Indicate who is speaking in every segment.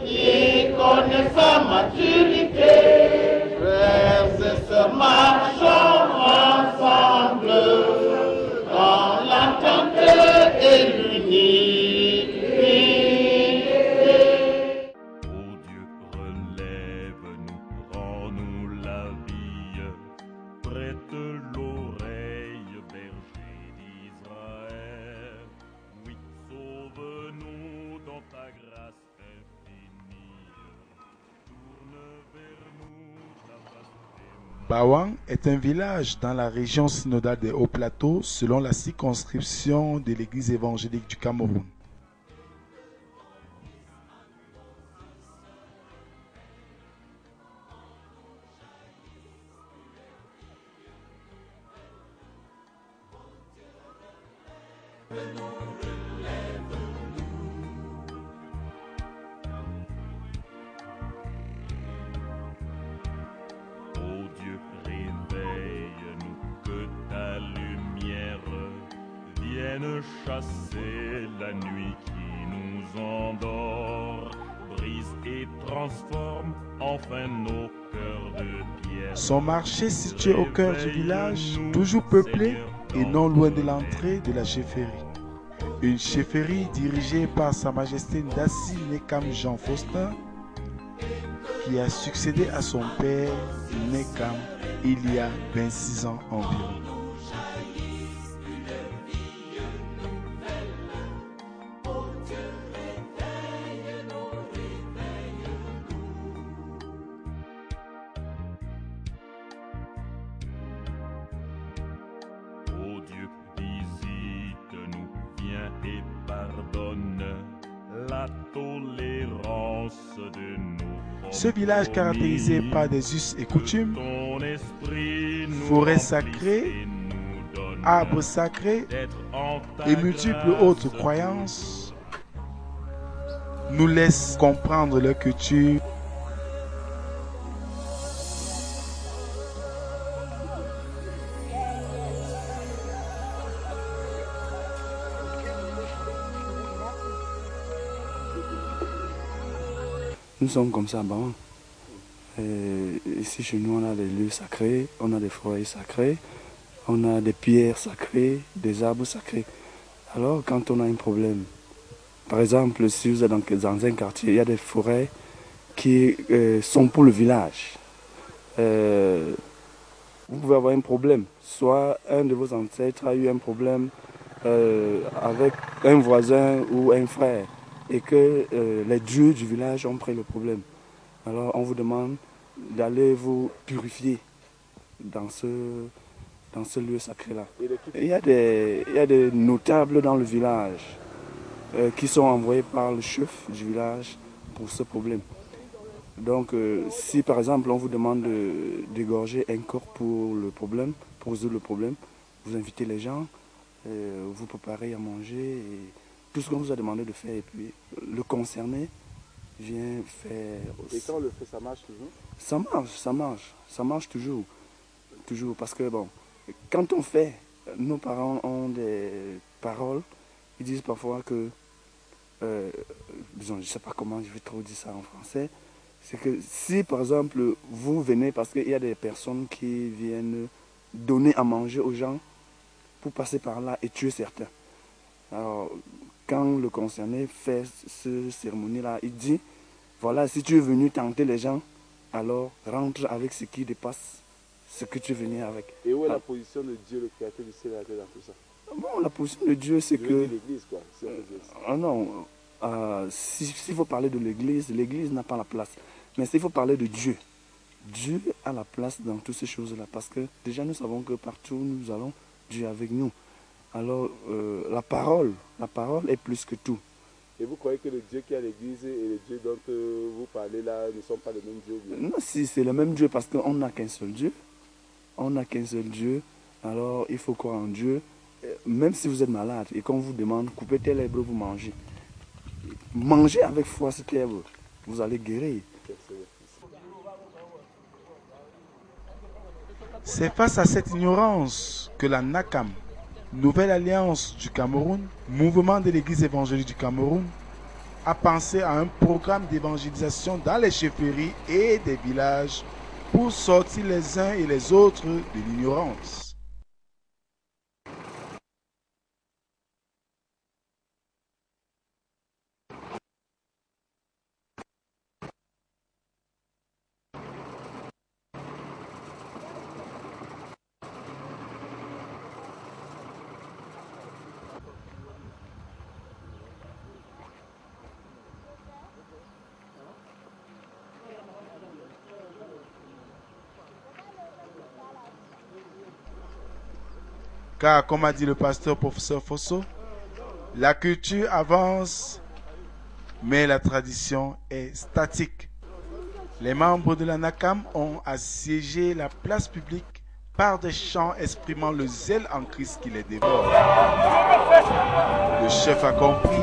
Speaker 1: qui connaît sa maturité. Frères et sœurs, marchons ensemble dans l'entente et l'unité.
Speaker 2: Ô Dieu, relève-nous, rends-nous la vie, prête l'oreille, berger d'Israël. Oui, sauve-nous dans ta grâce infinie, tourne vers nous ta face aimante.
Speaker 3: Bawang est un village dans la région synodale des Hauts-Plateaux selon la circonscription de l'Église évangélique du Cameroun.
Speaker 2: Ô Dieu, réveille-nous, que ta lumière vienne chasser la nuit qui nous endort, brise et transforme enfin nos cœurs de pierre.
Speaker 3: Son marché situé au cœur du village, toujours peuplé et non loin de l'entrée de la chefferie. Une chefferie dirigée par Sa Majesté Ndassi Nekam Jean Faustin, qui a succédé à son père Nekam il y a 26 ans environ.
Speaker 2: Ô Dieu, visite-nous, viens et pardonne la tolérance de nos
Speaker 3: Ce village caractérisé par des us et coutumes,
Speaker 2: Ton esprit nous
Speaker 3: forêts
Speaker 2: remplisse
Speaker 3: sacrées,
Speaker 2: et nous donne
Speaker 3: arbres sacrés
Speaker 2: d'être en ta
Speaker 3: et multiples
Speaker 2: grâce.
Speaker 3: autres croyances nous laisse comprendre leur culture.
Speaker 4: Nous sommes comme ça, bon. Ici chez nous, on a des lieux sacrés, on a des forêts sacrées, on a des pierres sacrées, des arbres sacrés. Alors, quand on a un problème, par exemple, si vous êtes dans un quartier, il y a des forêts qui sont pour le village. Vous pouvez avoir un problème. Soit un de vos ancêtres a eu un problème avec un voisin ou un frère, et que les dieux du village ont pris le problème. Alors on vous demande d'aller vous purifier dans ce lieu sacré-là. Il y a des notables dans le village qui sont envoyés par le chef du village pour ce problème. Donc si par exemple on vous demande d'égorger un corps pour le problème, pour résoudre le problème, vous invitez les gens, vous préparez à manger et tout ce qu'on vous a demandé de faire, et puis le concerné vient faire aussi.
Speaker 5: Et quand on le fait, ça marche toujours?
Speaker 4: Ça marche toujours. Toujours, parce que bon, quand on fait, nos parents ont des paroles, ils disent parfois que, disons, je ne sais pas comment je vais trop dire ça en français, c'est que si par exemple vous venez, parce qu'il y a des personnes qui viennent donner à manger aux gens pour passer par là et tuer certains. Alors, quand le concerné fait cette cérémonie-là, il dit, voilà, si tu es venu tenter les gens, alors rentre avec ce qui dépasse ce que tu es venu avec.
Speaker 5: Et où est la position de Dieu, le créateur du ciel et de la terre dans tout ça?
Speaker 4: Bon, la position de Dieu, c'est
Speaker 5: Je veux
Speaker 4: que...
Speaker 5: dire l'église, quoi. Si on peut dire ça.
Speaker 4: Ah non, s'il faut parler de l'église n'a pas la place. Mais s'il faut parler de Dieu, Dieu a la place dans toutes ces choses-là. Parce que déjà nous savons que partout où nous allons, Dieu est avec nous. Alors la parole est plus que tout.
Speaker 5: Et vous croyez que le Dieu qui est à l'église et le Dieu dont vous parlez là ne sont pas le même Dieu?
Speaker 4: Non, si c'est le même Dieu parce qu'on n'a qu'un seul Dieu. On n'a qu'un seul Dieu. Alors il faut croire en Dieu. Même si vous êtes malade et qu'on vous demande, coupez telle herbe, vous mangez. Mangez avec foi cette herbe. Vous allez guérir.
Speaker 3: C'est face à cette ignorance que la NACAM, Nouvelle Alliance du Cameroun, mouvement de l'Église évangélique du Cameroun, a pensé à un programme d'évangélisation dans les chefferies et des villages pour sortir les uns et les autres de l'ignorance. Car, comme a dit le pasteur professeur Fosso, la culture avance, mais la tradition est statique. Les membres de la NACAM ont assiégé la place publique par des chants exprimant le zèle en Christ qui les dévore. Le chef a compris.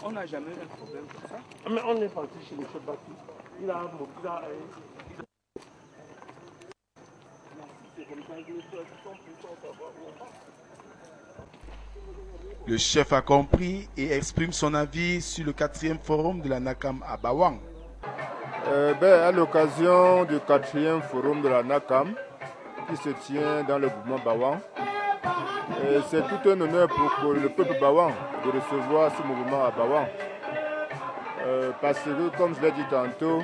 Speaker 4: On n'a jamais eu un problème comme ça.
Speaker 6: Mais on est parti chez le chef Baki. Il a
Speaker 3: Le chef a compris et exprime son avis sur le 4e forum de la NACAM à Bawang.
Speaker 5: À l'occasion du 4e forum de la NACAM qui se tient dans le mouvement Bawang, c'est tout un honneur pour le peuple Bawang de recevoir ce mouvement à Bawang. Parce que, comme je l'ai dit tantôt,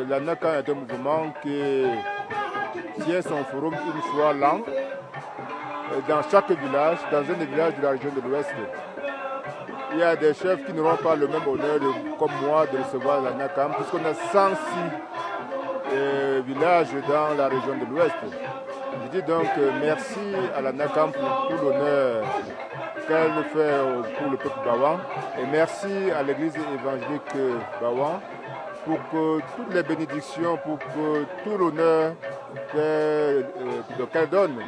Speaker 5: la NACAM est un mouvement qui tient son forum une fois l'an dans chaque village, dans un des villages de la région de l'Ouest. Il y a des chefs qui n'auront pas le même honneur comme moi de recevoir la NACAM, puisqu'on a 106 villages dans la région de l'Ouest. Je dis donc merci à la NACAM pour tout l'honneur qu'elle fait pour le peuple Bawang, et merci à l'église évangélique Bawang pour que toutes les bénédictions, pour que tout l'honneur qu'elle donne,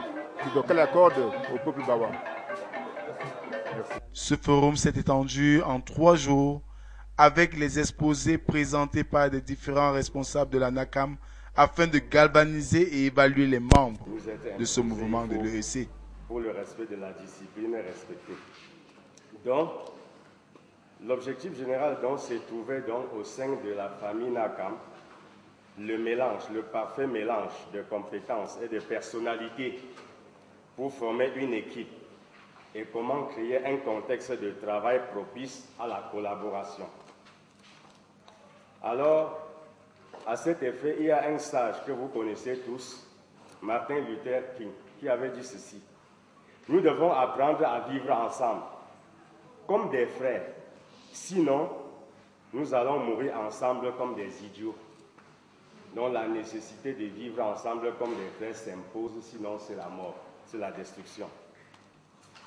Speaker 5: qu'elle accorde au peuple Bawang. Merci.
Speaker 3: Ce forum s'est étendu en 3 jours avec les exposés présentés par les différents responsables de la NACAM afin de galvaniser et évaluer les membres de ce mouvement de l'EEC.
Speaker 7: Pour le respect de la discipline respectée. Donc, l'objectif général s'est trouvé au sein de la famille NACAM, le parfait mélange de compétences et de personnalités pour former une équipe et comment créer un contexte de travail propice à la collaboration. Alors, à cet effet, il y a un sage que vous connaissez tous, Martin Luther King, qui avait dit ceci: nous devons apprendre à vivre ensemble, comme des frères. Sinon, nous allons mourir ensemble comme des idiots. Donc la nécessité de vivre ensemble comme des frères s'impose, sinon c'est la mort, c'est la destruction.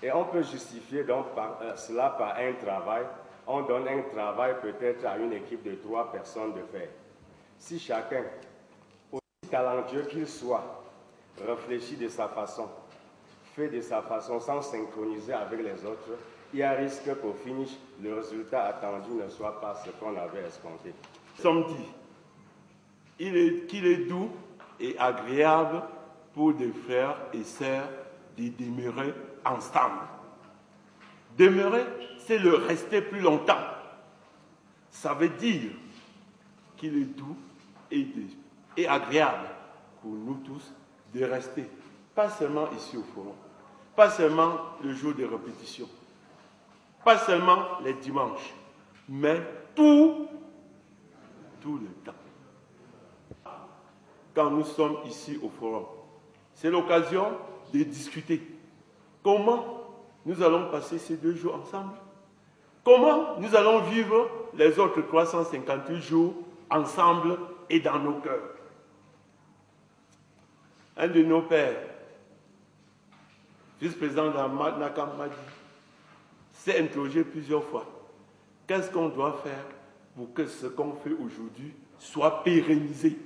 Speaker 7: Et on peut justifier donc cela par un travail on donne un travail peut-être à une équipe de 3 personnes de faire. Si chacun, aussi talentueux qu'il soit, réfléchit de sa façon, fait de sa façon sans synchroniser avec les autres, il y a risque qu'au finish, le résultat attendu ne soit pas ce qu'on avait escompté.
Speaker 6: Samedi, qu'il est doux et agréable pour des frères et sœurs de demeurer ensemble. Demeurer, c'est le rester plus longtemps. Ça veut dire qu'il est doux et agréable pour nous tous de rester, pas seulement ici au forum, pas seulement le jour des répétitions, pas seulement les dimanches, mais tout le temps. Quand nous sommes ici au forum, c'est l'occasion de discuter comment nous allons passer ces 2 jours ensemble, comment nous allons vivre les autres 358 jours ensemble et dans nos cœurs. Un de nos pères, vice-président de la NACAM, m'a dit, s'est interrogé plusieurs fois. Qu'est-ce qu'on doit faire pour que ce qu'on fait aujourd'hui soit pérennisé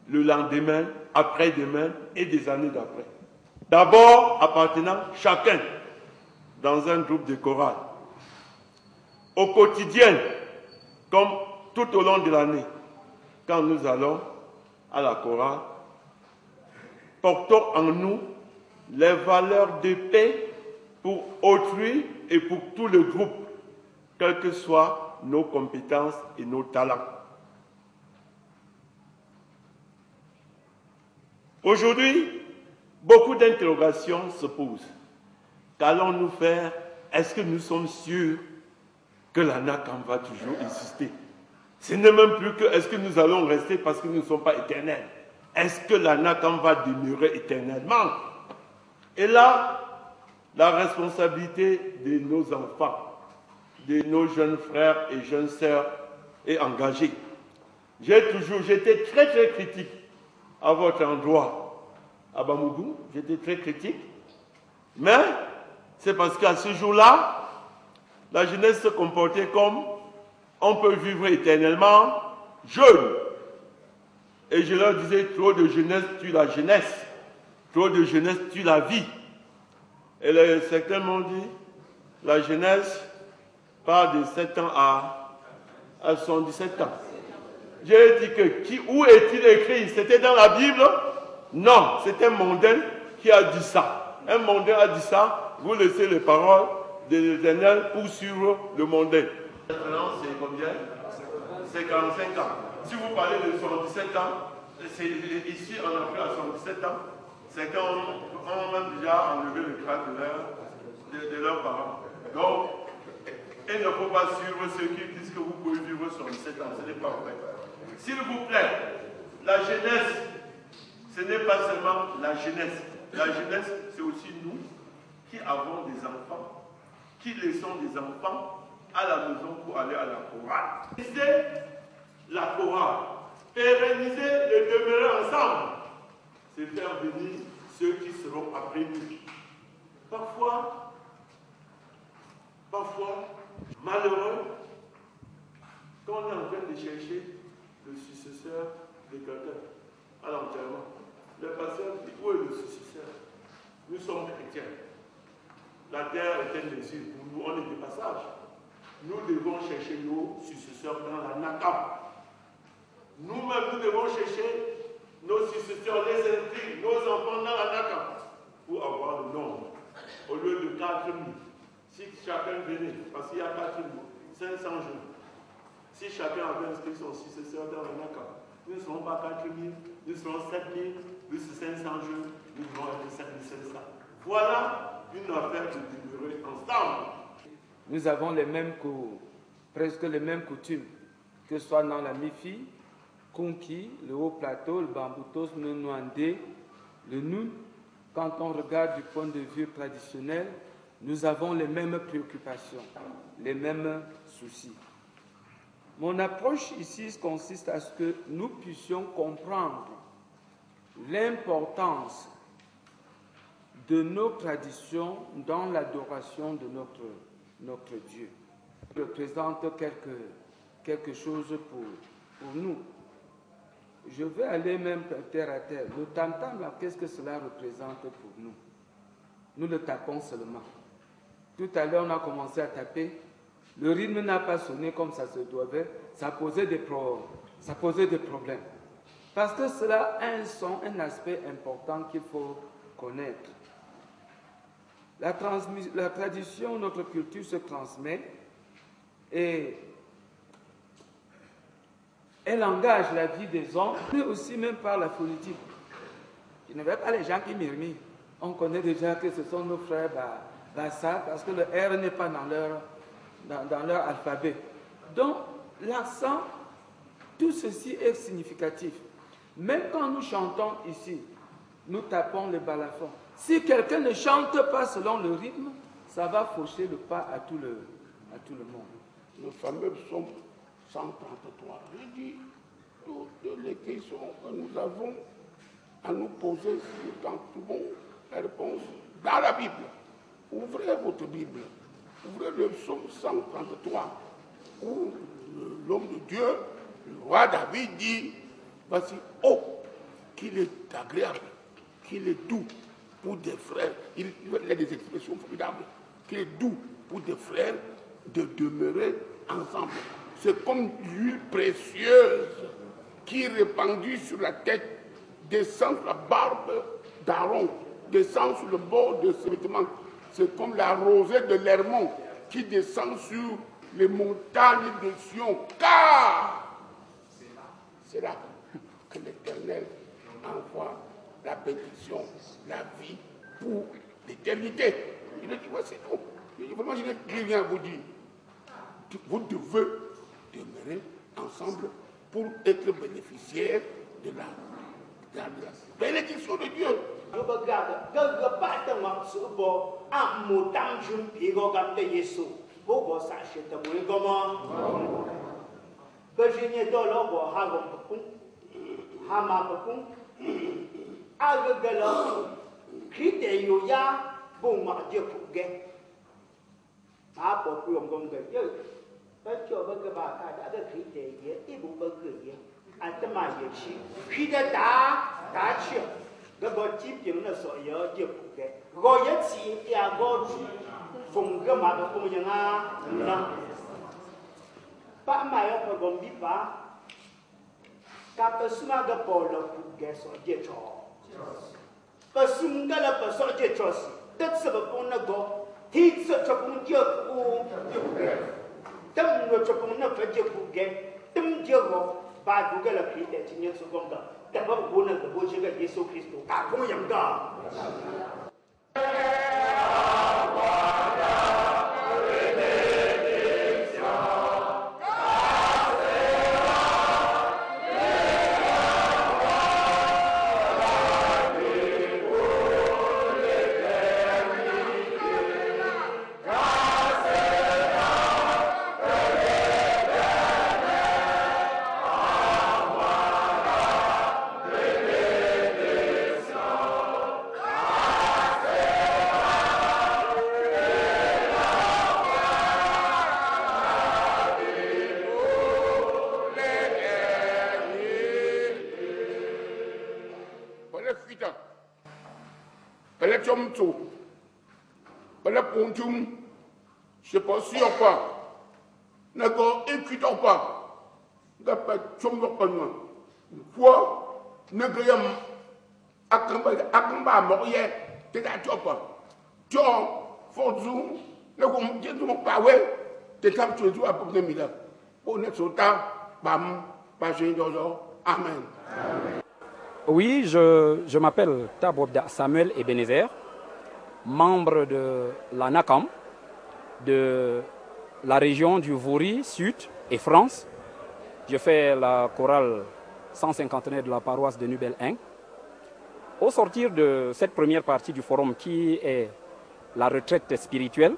Speaker 6: le lendemain, après-demain et des années d'après? D'abord, appartenant chacun dans un groupe de chorale. Au quotidien, comme tout au long de l'année, quand nous allons à la chorale, portons en nous les valeurs de paix pour autrui et pour tout le groupe, quelles que soient nos compétences et nos talents. Aujourd'hui, beaucoup d'interrogations se posent. Qu'allons-nous faire? Est-ce que nous sommes sûrs que la NACAM va toujours exister? Ce n'est même plus que est-ce que nous allons rester parce que nous ne sommes pas éternels. Est-ce que la NACAM va demeurer éternellement? Et là, la responsabilité de nos enfants, de nos jeunes frères et jeunes sœurs est engagée. J'étais très critique à votre endroit, à Bamougou, j'étais très critique, mais c'est parce qu'à ce jour-là, la jeunesse se comportait comme on peut vivre éternellement jeune. Et je leur disais, trop de jeunesse tue la jeunesse, trop de jeunesse tue la vie. Et certains m'ont dit, la jeunesse part de 7 ans à 77 ans. J'ai dit que, où est-il écrit? C'était dans la Bible? Non, c'est un mondain qui a dit ça. Un mondain a dit ça, vous laissez les paroles de l'Éternel pour suivre le mondain. Maintenant, c'est combien? C'est 45 ans. Si vous parlez de 77 ans, ici en Afrique à 77 ans, c'est qu'on ont même déjà enlevé le crâne de leurs parents. Donc, il ne faut pas suivre ceux qui disent que vous pouvez vivre 77 ans. Ce n'est pas vrai. S'il vous plaît, la jeunesse, ce n'est pas seulement la jeunesse. La jeunesse, c'est aussi nous qui avons des enfants, qui laissons des enfants à la maison pour aller à la chorale. C'est la chorale. Pérenniser le demeurer ensemble, c'est faire venir ceux qui seront après nous. Parfois, malheureux, quand on est en train de chercher le successeur de quelqu'un à l'enterrement, le pasteur dit, où est le successeur? Nous sommes chrétiens. La terre est un exil. Pour nous, on est de passage. Nous devons chercher nos successeurs dans la NACAM. Nous-mêmes, nous devons chercher nos successeurs, les inscrits, nos enfants dans la NACAM pour avoir le nombre. Au lieu de 4 000, si chacun venait, parce qu'il y a 4 000, 500 jeunes, si chacun avait inscrit son successeur dans la NACAM, nous ne serons pas 4 000, nous serons 7 000, plus 500 jeunes, nous devons être 7 500. Voilà une affaire de demeurer ensemble.
Speaker 8: Nous avons presque les mêmes coutumes, que ce soit dans la Mifi, Konki, le Haut Plateau, le Bamboutos, le Nwandé, le Noun. Quand on regarde du point de vue traditionnel, nous avons les mêmes préoccupations, les mêmes soucis. Mon approche ici consiste à ce que nous puissions comprendre l'importance de nos traditions dans l'adoration de notre Dieu. représente quelque chose pour nous. Je vais aller même terre à terre. Le tam-tam, là, qu'est-ce que cela représente pour nous? Nous le tapons seulement. Tout à l'heure, on a commencé à taper. Le rythme n'a pas sonné comme ça se devait. Ça posait des problèmes. Parce que cela a un son, un aspect important qu'il faut connaître. La tradition, notre culture se transmet et elle engage la vie des hommes, mais aussi même par la politique. Je ne veux pas les gens qui murmurent. On connaît déjà que ce sont nos frères Bassa, parce que le R n'est pas dans leur alphabet. Donc, l'accent, tout ceci est significatif. Même quand nous chantons ici, nous tapons le balafon. Si quelqu'un ne chante pas selon le rythme, ça va faucher le pas à tout le monde.
Speaker 1: Le fameux psaume 133. Je dis, toutes les questions que nous avons à nous poser, nous trouvons la réponse dans la Bible. Ouvrez votre Bible, ouvrez le psaume 133, où l'homme de Dieu, le roi David, dit, voici, oh, qu'il est agréable, qu'il est doux pour des frères. Il a des expressions formidables, qu'il est doux pour des frères de demeurer ensemble. C'est comme l'huile précieuse qui est répandue sur la tête, descend sur la barbe d'Aaron, descend sur le bord de ses vêtements. C'est comme la rosée de l'Hermon qui descend sur les montagnes de Sion. Car c'est là que l'Éternel envoie la bénédiction, la vie pour l'éternité. Il a dit, voici tout. Vraiment, je n'ai rien à vous dire. Vous devez demeurer ensemble pour être bénéficiaire de la bénédiction de Dieu. Je ne sais pas si on pas. D'accord, écoutons pas. D'après Tchom Lopanouan. Quoi, ne gayam Akamba Morie, t'es à Chopa. Tchom, Forzou, le Gomdier de mon Pawe, t'es comme tu es à Pogne Mila. Pour notre sota, Bam, Pagé Dozo. Amen.
Speaker 9: Oui, je m'appelle Tabobda Samuel Ebenezer, membre de la NACAM, de la région du Vaury Sud et France. Je fais la chorale 150e de la paroisse de Nubel-Eng. Au sortir de cette première partie du forum qui est la retraite spirituelle,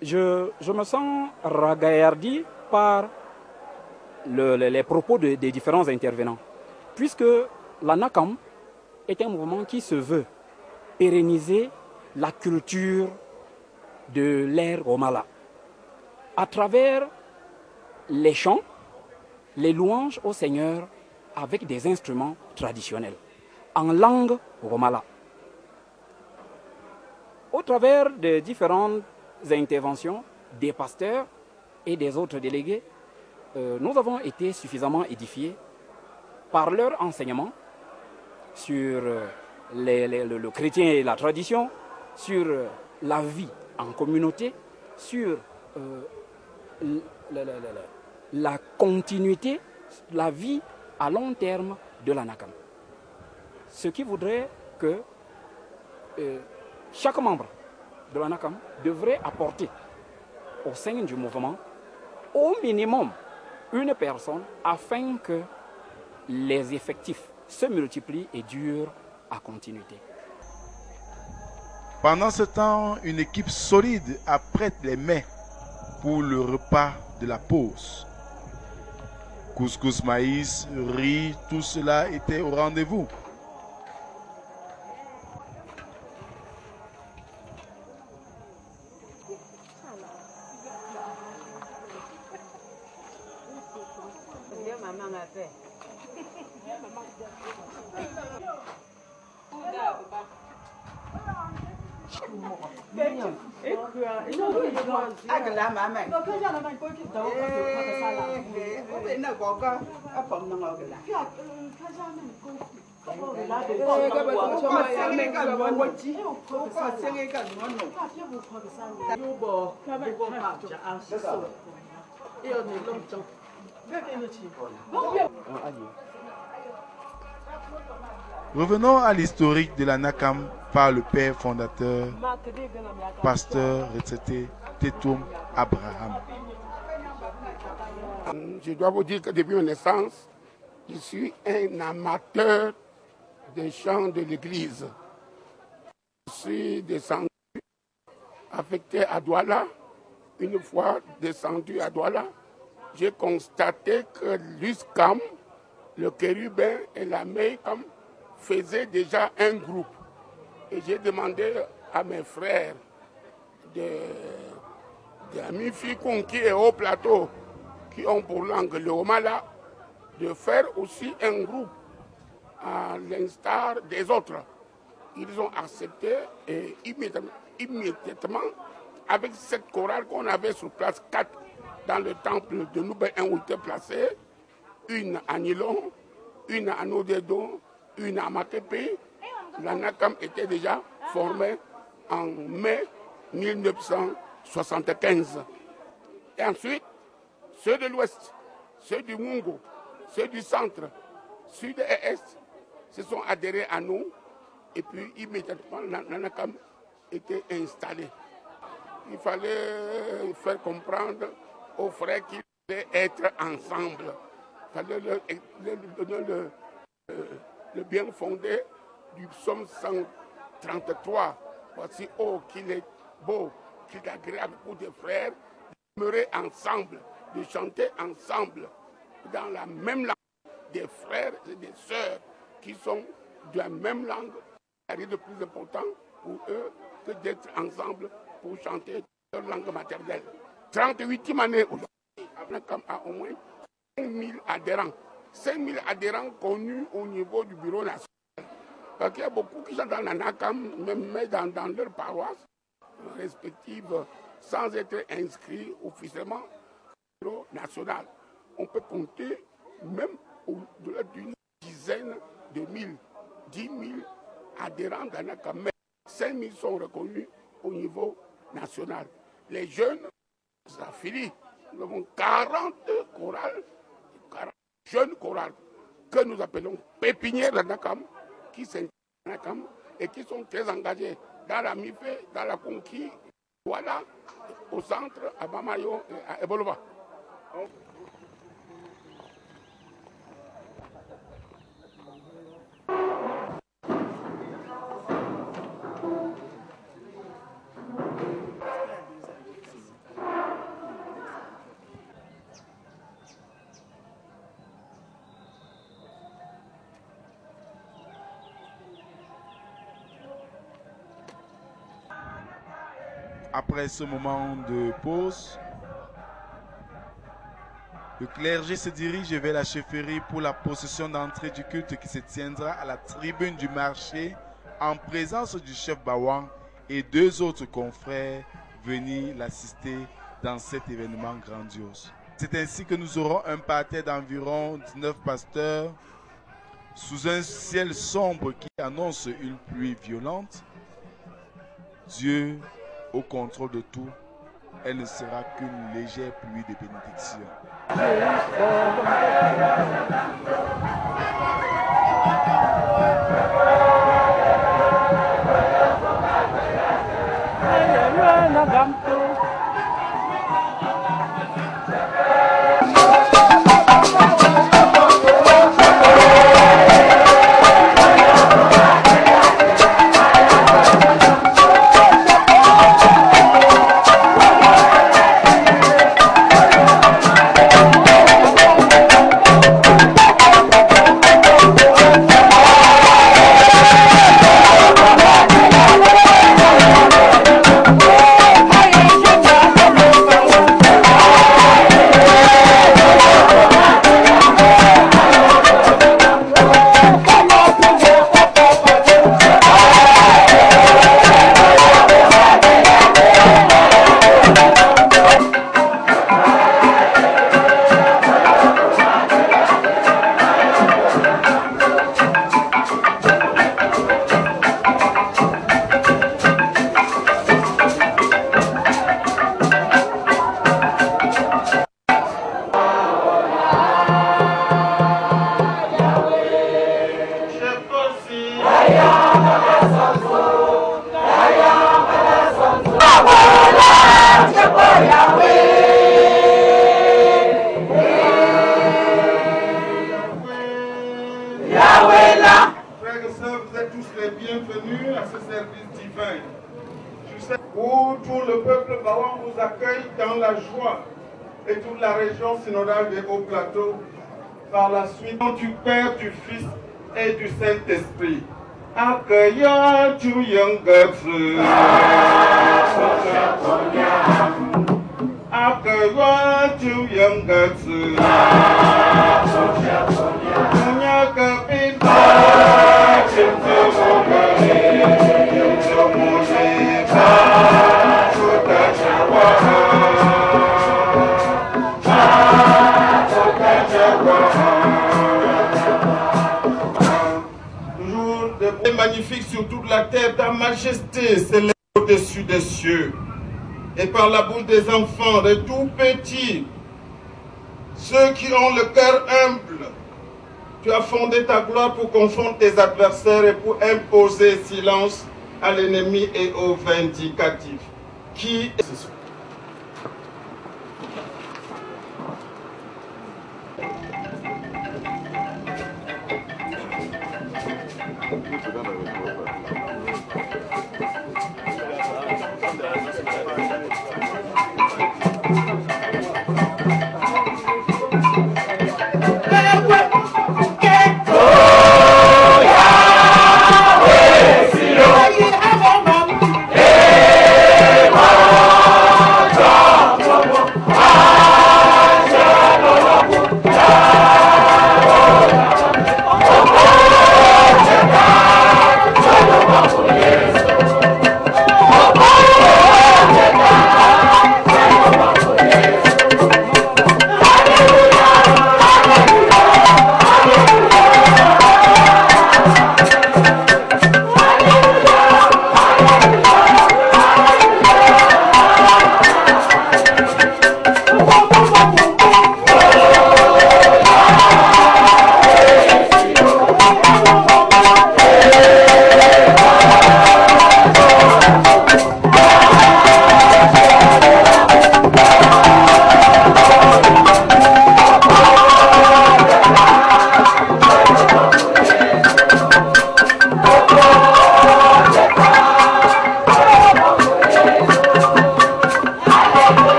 Speaker 9: je me sens ragaillardi par les propos des différents intervenants, puisque la NACAM est un mouvement qui se veut pérenniser la culture de l'ère Romala. À travers les chants, les louanges au Seigneur avec des instruments traditionnels, en langue Romala. Au travers de différentes interventions des pasteurs et des autres délégués, nous avons été suffisamment édifiés par leur enseignement sur le chrétien et la tradition, sur la vie en communauté, sur la continuité, la vie à long terme de la NACAM. Ce qui voudrait que chaque membre de la NACAM devrait apporter au sein du mouvement au minimum une personne afin que les effectifs se multiplient et durent à continuité.
Speaker 3: Pendant ce temps, une équipe solide apprête les mets pour le repas de la pause. Couscous, maïs, riz, tout cela était au rendez-vous. Revenons à l'historique de la NACAM par le père fondateur, pasteur retraité Tetoum Abraham.
Speaker 1: Je dois vous dire que depuis ma naissance, je suis un amateur des chants de l'église. Je suis descendu, affecté à Douala. Une fois descendu à Douala, j'ai constaté que l'USCAM, le Kérubin et la MEICAM faisaient déjà un groupe. Et j'ai demandé à mes frères de Mifi Konki et Haut Plateau, qui ont pour langue le Romala, de faire aussi un groupe à l'instar des autres. Ils ont accepté et immédiatement, avec cette chorale qu'on avait sur place 4 dans le temple de Noubé, où était placé, une à Nilon, une à Nodédo, une à Makepe, la NACAM était déjà formée en mai 1975. Et ensuite, ceux de l'Ouest, ceux du Mungo, ceux du Centre, Sud et Est se sont adhérés à nous. Et puis immédiatement, la NACAM était installée. Il fallait faire comprendre aux frères qu'ils devaient être ensemble. Il fallait leur donner le bien fondé du psaume 133. Voici, oh, qu'il est beau, qu'il est agréable pour des frères de demeurer ensemble, de chanter ensemble dans la même langue, des frères et des sœurs qui sont de la même langue. Il n'y a rien de plus important pour eux que d'être ensemble pour chanter leur langue maternelle. 38e année aujourd'hui, Abraham a au moins 5000 adhérents. 5000 adhérents connus au niveau du bureau national. Parce qu'il y a beaucoup qui sont dans la NACAM, même dans leur paroisse respective, sans être inscrits officiellement au bureau national. On peut compter même au-delà d'une dizaine de mille, 10 000 adhérents dans la NACAM. Mais 5 000 sont reconnus au niveau national. Les jeunes s'affilient. Nous avons 40 chorales, 40 jeunes chorales que nous appelons pépinières de NACAM, qui s'intéressent à la NACAM et qui sont très engagés dans la MIFE, dans la Conquis, voilà, au centre, à Bamayo et à Ebolova.
Speaker 3: Après ce moment de pause, le clergé se dirige vers la chefferie pour la procession d'entrée du culte qui se tiendra à la tribune du marché en présence du chef Bawang et 2 autres confrères venus l'assister dans cet événement grandiose. C'est ainsi que nous aurons un parterre d'environ 19 pasteurs sous un ciel sombre qui annonce une pluie violente. Dieu au contrôle de tout, elle ne sera qu'une légère pluie de bénédiction.
Speaker 10: Et toute la région synodale des Hauts Plateaux, par la suite du Père, du Fils et du Saint-Esprit. Accueillant du Yangatsu, accueillant du Yangatsu, magnifique sur toute la terre, ta majesté s'élève au-dessus des cieux. Et par la bouche des enfants, des tout petits, ceux qui ont le cœur humble, tu as fondé ta gloire pour confondre tes adversaires et pour imposer silence à l'ennemi et aux vindicatifs. Qui est...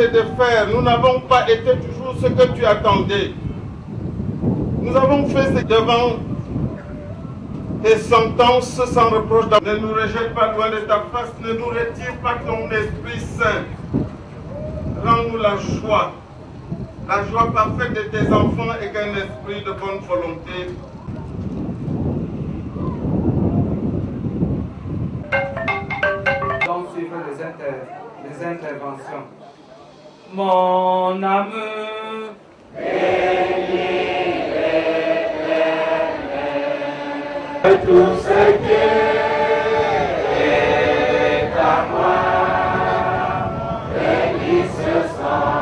Speaker 10: et de faire, nous n'avons pas été toujours ce que tu attendais. Nous avons fait ce devant tes sentences sans reproche. Ne nous rejette pas loin de ta face, ne nous retire pas ton Esprit Saint. Rends-nous la joie parfaite de tes enfants et qu'un esprit de bonne volonté.
Speaker 8: Donc, suivre les interventions. Mon âme, tout ce qui est à moi, bénis ce sang.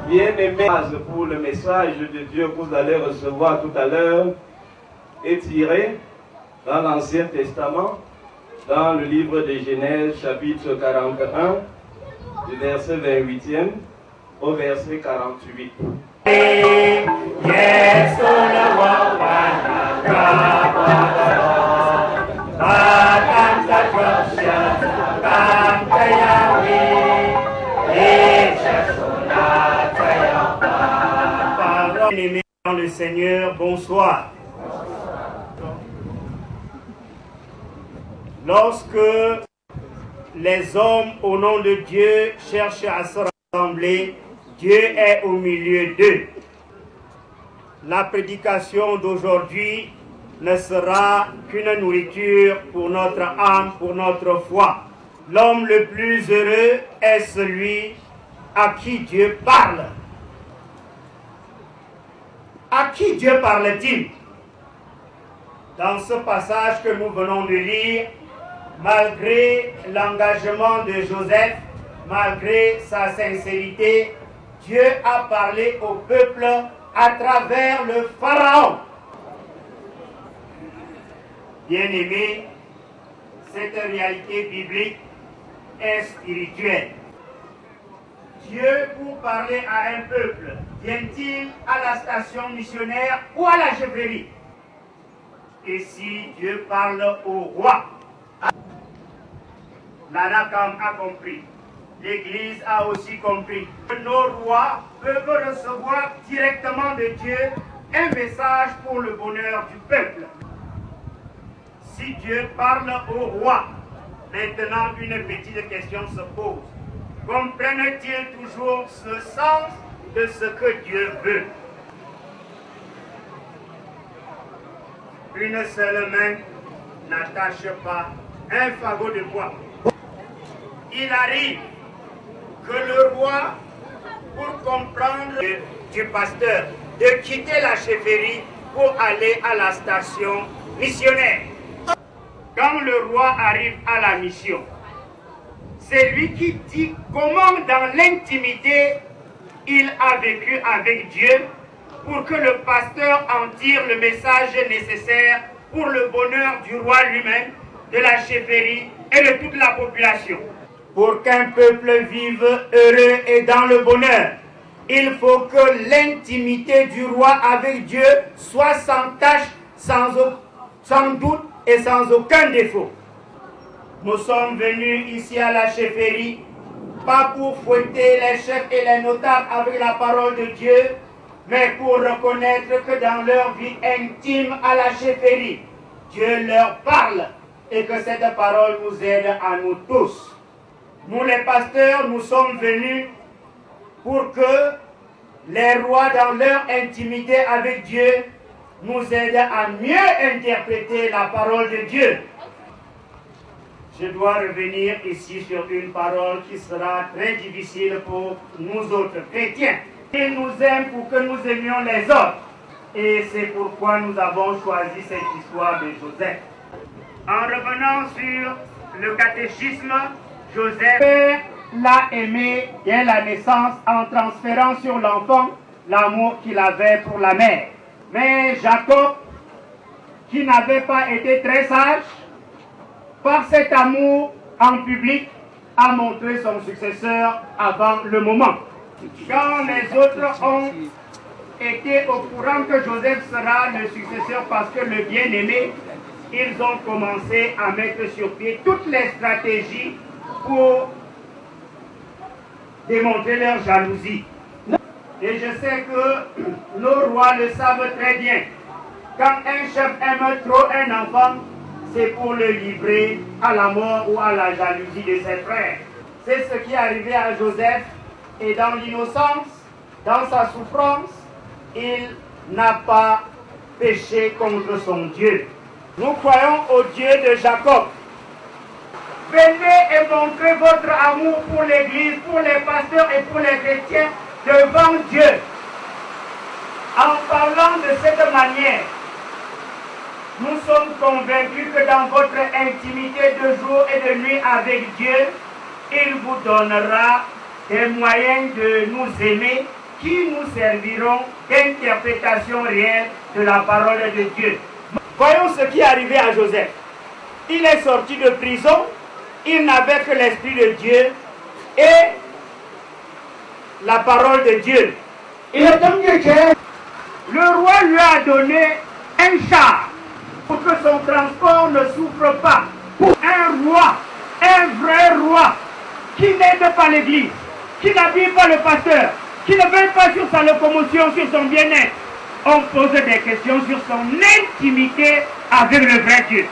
Speaker 8: Bien-aimé, pour le message de Dieu que vous allez recevoir tout à l'heure est tiré dans l'Ancien Testament, dans le livre de Genèse, chapitre 41, du verset 28e au verset 48.
Speaker 11: Bien-aimés dans le Seigneur, bonsoir. Lorsque les hommes au nom de Dieu cherchent à se rassembler, Dieu est au milieu d'eux. La prédication d'aujourd'hui ne sera qu'une nourriture pour notre âme, pour notre foi. L'homme le plus heureux est celui à qui Dieu parle. À qui Dieu parle-t-il? Dans ce passage que nous venons de lire, malgré l'engagement de Joseph, malgré sa sincérité, Dieu a parlé au peuple à travers le Pharaon. Bien-aimés, cette réalité biblique est spirituelle. Dieu, pour parler à un peuple, vient-il à la station missionnaire ou à la chefferie? Et si Dieu parle au roi? L'Anakam a compris. L'Église a aussi compris que nos rois peuvent recevoir directement de Dieu un message pour le bonheur du peuple. Si Dieu parle au roi, maintenant une petite question se pose. Comprennent-ils toujours ce sens de ce que Dieu veut? Une seule main n'attache pas un fagot de bois. Il arrive que le roi, pour comprendre du pasteur, de quitter la chefferie pour aller à la station missionnaire. Quand le roi arrive à la mission, c'est lui qui dit comment dans l'intimité il a vécu avec Dieu pour que le pasteur en tire le message nécessaire pour le bonheur du roi lui-même, de la chefferie et de toute la population. Pour qu'un peuple vive heureux et dans le bonheur, il faut que l'intimité du roi avec Dieu soit sans tache, sans doute et sans aucun défaut. Nous sommes venus ici à la chefferie, pas pour fouetter les chefs et les notables avec la parole de Dieu, mais pour reconnaître que dans leur vie intime à la chefferie, Dieu leur parle et que cette parole nous aide à nous tous. Nous les pasteurs, nous sommes venus pour que les rois dans leur intimité avec Dieu nous aident à mieux interpréter la parole de Dieu. Je dois revenir ici sur une parole qui sera très difficile pour nous autres chrétiens. Il nous aime pour que nous aimions les autres. Et c'est pourquoi nous avons choisi cette histoire de Joseph. En revenant sur le catéchisme, Joseph l'a aimé dès la naissance en transférant sur l'enfant l'amour qu'il avait pour la mère. Mais Jacob, qui n'avait pas été très sage, par cet amour en public, a montré son successeur avant le moment. Quand les autres ont été au courant que Joseph sera le successeur parce que le bien-aimé, ils ont commencé à mettre sur pied toutes les stratégies pour démontrer leur jalousie. Et je sais que nos rois le savent très bien. Quand un chef aime trop un enfant, c'est pour le livrer à la mort ou à la jalousie de ses frères. C'est ce qui est arrivé à Joseph, et dans l'innocence, dans sa souffrance, il n'a pas péché contre son Dieu. Nous croyons au Dieu de Jacob. Venez et montrez votre amour pour l'Église, pour les pasteurs et pour les chrétiens devant Dieu. En parlant de cette manière, nous sommes convaincus que dans votre intimité de jour et de nuit avec Dieu, il vous donnera des moyens de nous aimer qui nous serviront d'interprétation réelle de la parole de Dieu. Voyons ce qui est arrivé à Joseph. Il est sorti de prison, il n'avait que l'Esprit de Dieu et la parole de Dieu. Le roi lui a donné un char pour que son transport ne souffre pas. Un roi, un vrai roi, qui n'aide pas l'Église, qui n'habille pas le pasteur, qui ne veille pas sur sa locomotion, sur son bien-être. On pose des questions sur son intimité avec le vrai Dieu.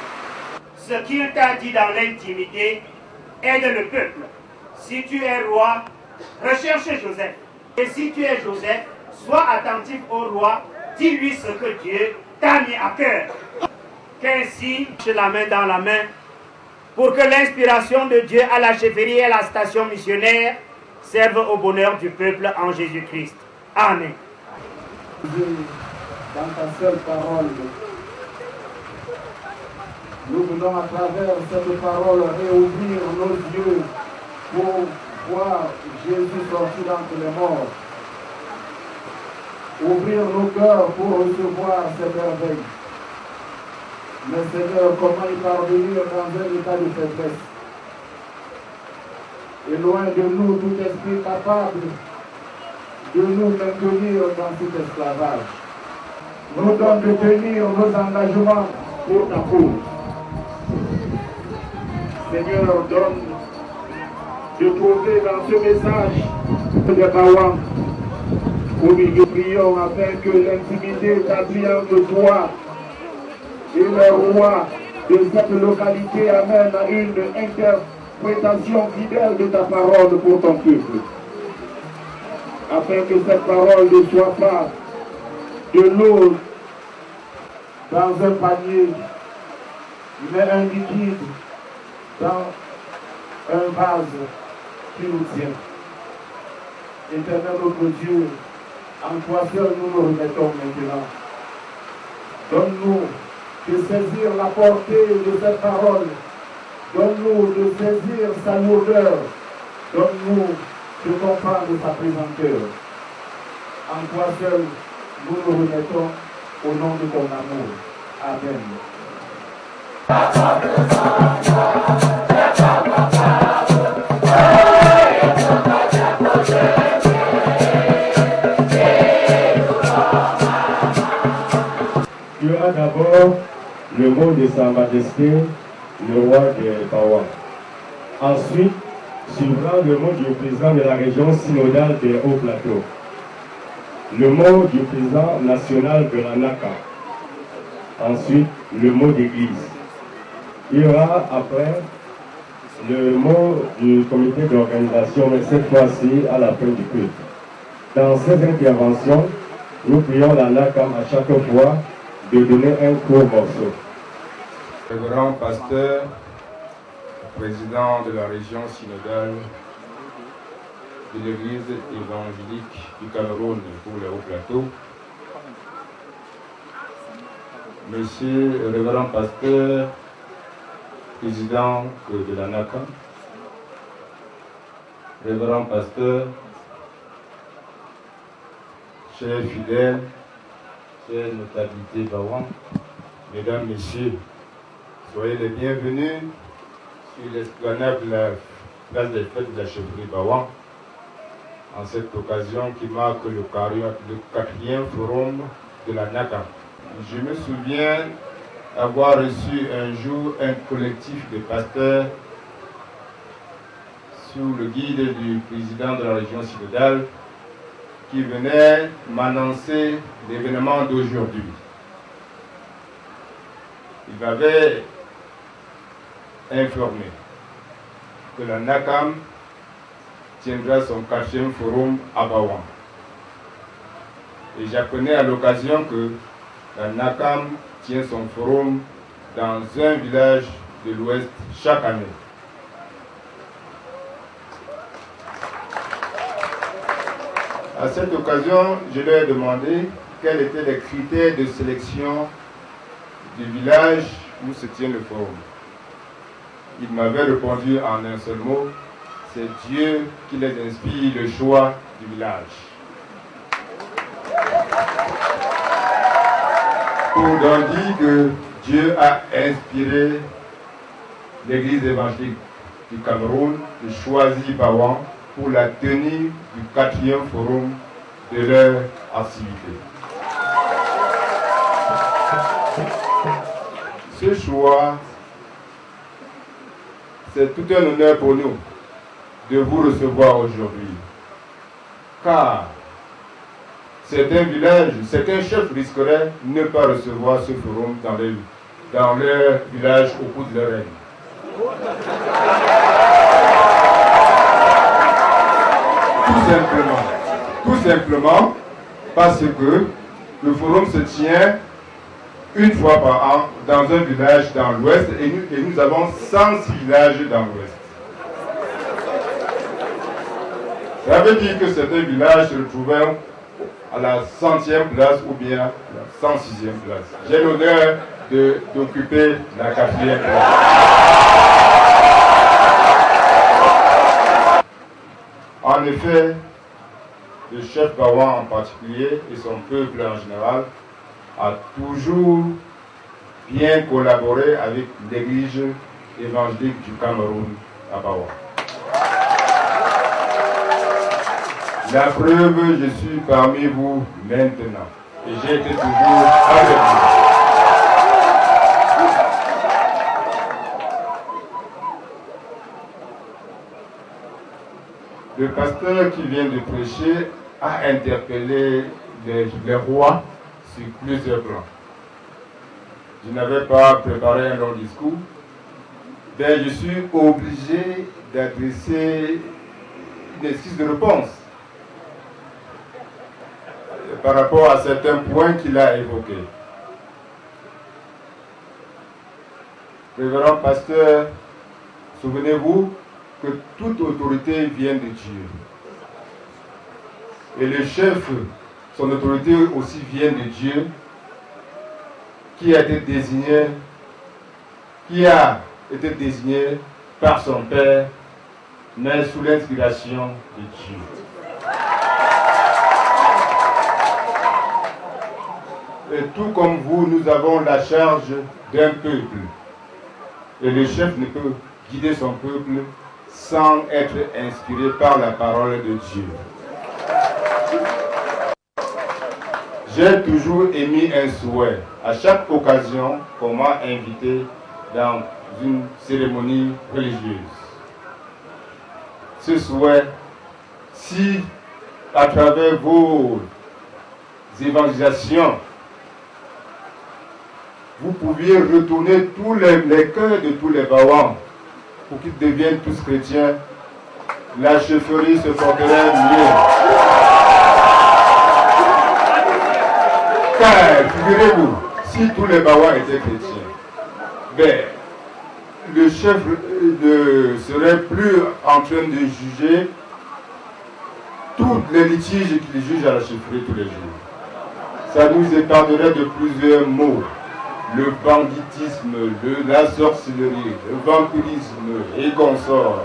Speaker 11: Ce qu'il t'a dit dans l'intimité aide le peuple. Si tu es roi, recherche Joseph. Et si tu es Joseph, sois attentif au roi, dis-lui ce que Dieu t'a mis à cœur. Qu'ainsi, la main dans la main, pour que l'inspiration de Dieu à la chefferie et à la station missionnaire serve au bonheur du peuple en Jésus-Christ. Amen.
Speaker 12: Dans ta seule parole, nous voulons à travers cette parole réouvrir nos yeux pour voir Jésus sorti d'entre les morts. Ouvrir nos cœurs pour recevoir ces merveilles. Mais Seigneur, comment y parvenir dans un état de faiblesse? Et loin de nous tout esprit capable de nous maintenir dans cet esclavage. Nous donne de tenir nos engagements pour ta cause. Seigneur, donne de trouver dans ce message des bawans où nous prions afin que l'intimité établie entre toi et le roi de cette localité amène à une interprétation fidèle de ta parole pour ton peuple. Afin que cette parole ne soit pas de l'eau dans un panier, mais un liquide dans un vase qui nous tient. Éternel notre Dieu, en toi seul nous nous remettons maintenant. Donne-nous de saisir la portée de cette parole. Donne-nous de saisir sa lourdeur. Donne-nous de comprendre sa présenteur. En toi seul, nous nous remettons au nom de ton amour. Amen.
Speaker 7: Il y aura d'abord le mot de Sa Majesté, le roi de Bawa. Ensuite, suivra le mot du président de la région synodale des Hauts-Plateaux. Le mot du président national de la NACA. Ensuite, le mot d'église. Il y aura après le mot du comité d'organisation, mais cette fois-ci à la fin du culte. Dans cette intervention, nous prions la NACAM à chaque fois de donner un court morceau.
Speaker 5: Révérend pasteur, président de la région synodale de l'église évangélique du Cameroun pour les Hauts-Plateaux, monsieur le révérend pasteur, président de la NACA, révérend pasteur, chers fidèles, chères notabilités Bawan, mesdames, messieurs, soyez les bienvenus sur l'esplanade de la place des fêtes de la chefferie Bawan, en cette occasion qui marque le 4e forum de la NACA. Je me souviens avoir reçu un jour un collectif de pasteurs sous le guide du président de la région synodale, qui venait m'annoncer l'événement d'aujourd'hui. Il m'avait informé que la NACAM tiendra son 4e forum à Bawan. Et j'apprenais à l'occasion que la NACAM tient son forum dans un village de l'Ouest chaque année. À cette occasion, je leur ai demandé quels étaient les critères de sélection du village où se tient le forum. Il m'avait répondu en un seul mot, c'est Dieu qui les inspire le choix du village. Pour donc dire que Dieu a inspiré l'Église évangélique du Cameroun de choisir Bawan pour la tenue du 4e forum de leur activité. Ce choix, c'est tout un honneur pour nous de vous recevoir aujourd'hui. Car certains villages, certains chefs risqueraient de ne pas recevoir ce forum dans leur village au cours de leur règne. Tout simplement parce que le forum se tient une fois par an dans un village dans l'Ouest et nous avons 106 villages dans l'Ouest. Ça veut dire que certains villages se retrouvaient à la 100e place ou bien à la 106e place. J'ai l'honneur d'occuper la 4e place. En effet, le chef Bawan en particulier et son peuple en général a toujours bien collaboré avec l'Église évangélique du Cameroun à Bawan. La preuve, je suis parmi vous maintenant et j'ai été toujours avec vous. Le pasteur qui vient de prêcher a interpellé les rois sur plusieurs plans. Je n'avais pas préparé un long discours, mais je suis obligé d'adresser une esquisse de réponse par rapport à certains points qu'il a évoqués. Révérend pasteur, souvenez-vous que toute autorité vient de Dieu. Et le chef, son autorité aussi vient de Dieu, qui a été désigné par son Père, mais sous l'inspiration de Dieu. Et tout comme vous, nous avons la charge d'un peuple. Et le chef ne peut guider son peuple sans être inspiré par la parole de Dieu. J'ai toujours émis un souhait. À chaque occasion qu'on m'a invité dans une cérémonie religieuse. Ce souhait, si à travers vos évangélisations, vous pouviez retourner tous les cœurs de tous les Bawans pour qu'ils deviennent tous chrétiens, la chefferie se porterait mieux. Car, figurez-vous, si tous les Bawans étaient chrétiens, ben, le chef ne serait plus en train de juger tous les litiges qu'il juge à la chefferie tous les jours. Ça nous épargnerait de plusieurs mots. Le banditisme, la sorcellerie, le vampirisme et consorts,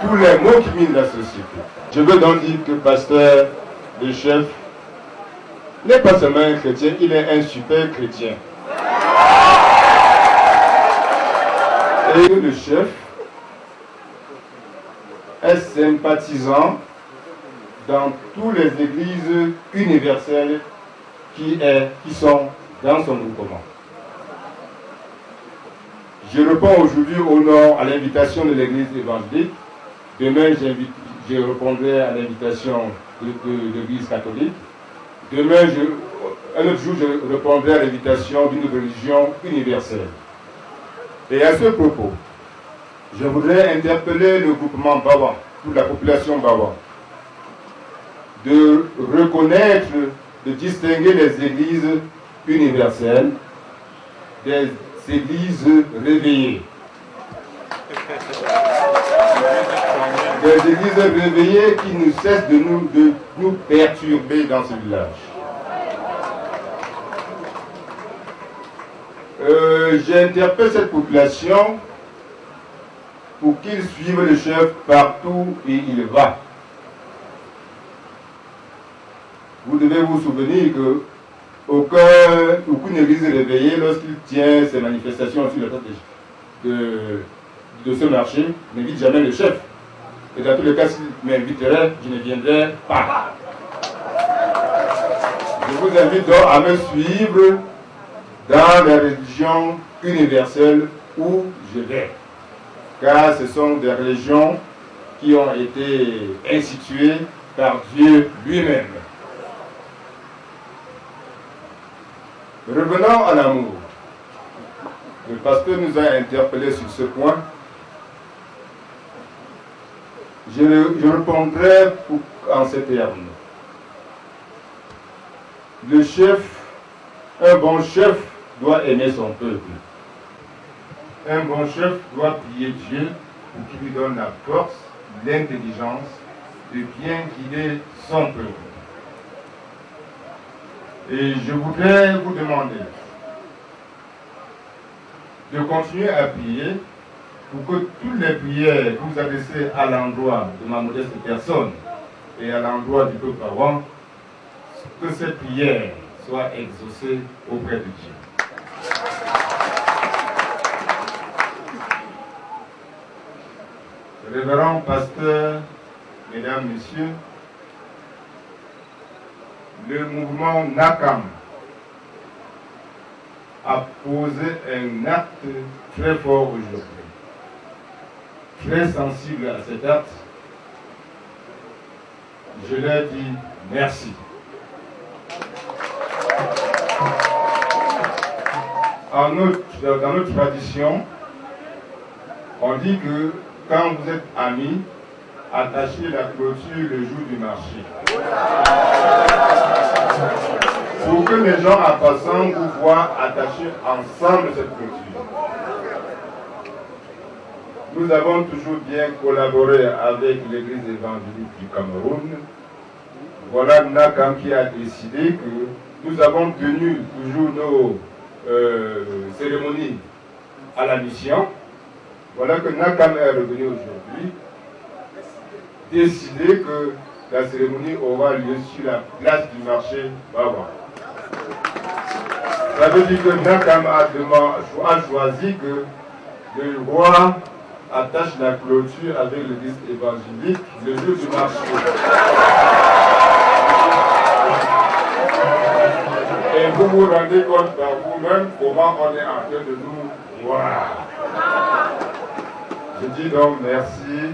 Speaker 5: tous les mots qui minent la société. Je veux donc dire que pasteur, le chef, n'est pas seulement un chrétien, il est un super chrétien. Et le chef est sympathisant dans toutes les églises universelles qui sont dans son mouvement. Je réponds aujourd'hui au nom à l'invitation de l'Église évangélique Demain, je répondrai à l'invitation de l'Église catholique. Demain, un autre jour, je répondrai à l'invitation d'une religion universelle. Et à ce propos, je voudrais interpeller le groupement Bawa, toute la population Bawa, de reconnaître, de distinguer les églises universelles des églises réveillées. Des églises réveillées qui ne cessent de nous perturber dans ce village. J'interpelle cette population pour qu'ils suivent le chef partout où il va. Vous devez vous souvenir que aucune église réveillée, lorsqu'il tient ses manifestations sur la tête de ce marché, n'invite jamais le chef. Et dans tous les cas, s'il m'inviterait, je ne viendrai pas. Je vous invite donc à me suivre dans la religion universelle où je vais. Car ce sont des religions qui ont été instituées par Dieu lui-même. Revenons à l'amour. Le pasteur nous a interpellés sur ce point. Je répondrai en ces termes. Le chef, un bon chef, doit aimer son peuple. Un bon chef doit prier Dieu pour qu'il lui donne la force, l'intelligence de bien guider son peuple. Et je voudrais vous demander de continuer à prier pour que toutes les prières que vous adressez à l'endroit de ma modeste personne et à l'endroit du peuple Bawan, que ces prières soient exaucées auprès de Dieu. Révérend pasteur, mesdames, messieurs, le mouvement NACAM a posé un acte très fort aujourd'hui, très sensible à cet acte. Je leur dis merci. Dans notre tradition, on dit que quand vous êtes amis, attachez la clôture le jour du marché. Pour que les gens en passant vous voient attacher ensemble cette clôture. Nous avons toujours bien collaboré avec l'Église évangélique du Cameroun. Voilà NACAM qui a décidé que nous avons tenu toujours nos cérémonies à la mission. Voilà que NACAM est revenu aujourd'hui décider que la cérémonie aura lieu sur la place du marché Bawa. Ça veut dire que NACAM a choisi que le roi attache la clôture avec l'église évangélique le jour du marché. Et vous vous rendez compte par vous-même comment on est en train de nous voir. Je dis donc merci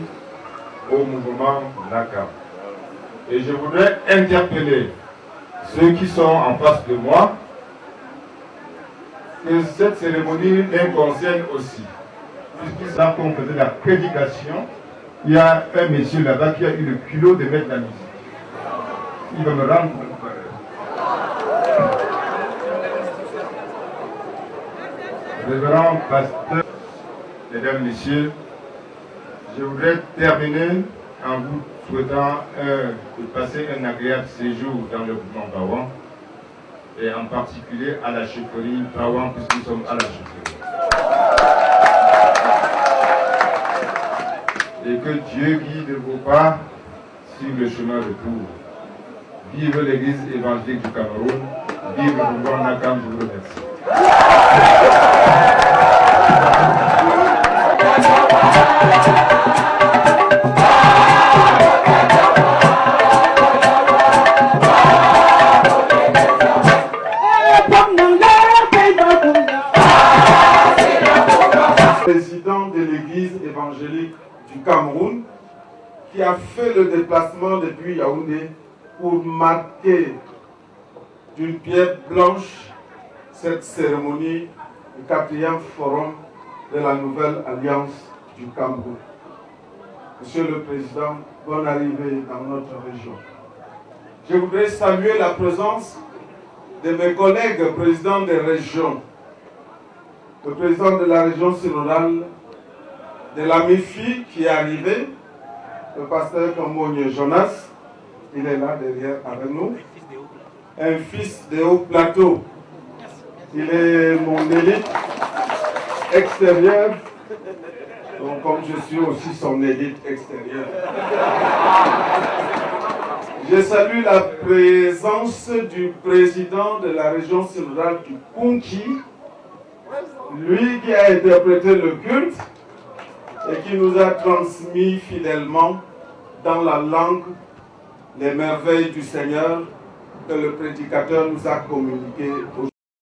Speaker 5: au mouvement NACAM. Et je voudrais interpeller ceux qui sont en face de moi que cette cérémonie les concerne aussi. Puisqu'ils savent qu'on faisait la prédication, il y a un monsieur là-bas qui a eu le culot de mettre la musique. Il va me rendre Révérend pasteur, mesdames, messieurs, je voudrais terminer en vous souhaitant de passer un agréable séjour dans le mouvement Bawan et en particulier à la chefferie Bawan puisque nous sommes à la chefferie. Et que Dieu guide vos pas sur le chemin retour. Vive l'Église évangélique du Cameroun, vive le mouvement NACAM, je vous remercie.
Speaker 13: Président de l'Église évangélique du Cameroun, qui a fait le déplacement depuis Yaoundé pour marquer d'une pierre blanche cette cérémonie du 4e forum de la nouvelle alliance du Cameroun. Monsieur le Président, bonne arrivée dans notre région. Je voudrais saluer la présence de mes collègues présidents des régions, le président de la région synodale, de la MIFI qui est arrivé, le pasteur Kambogne Jonas, il est là derrière avec nous, un fils de haut plateau, il est mon élite extérieure, donc comme je suis aussi son élite extérieure. Je salue la présence du président de la région synodale du Kunki, lui qui a interprété le culte et qui nous a transmis fidèlement dans la langue les merveilles du Seigneur que le prédicateur nous a communiquées aujourd'hui.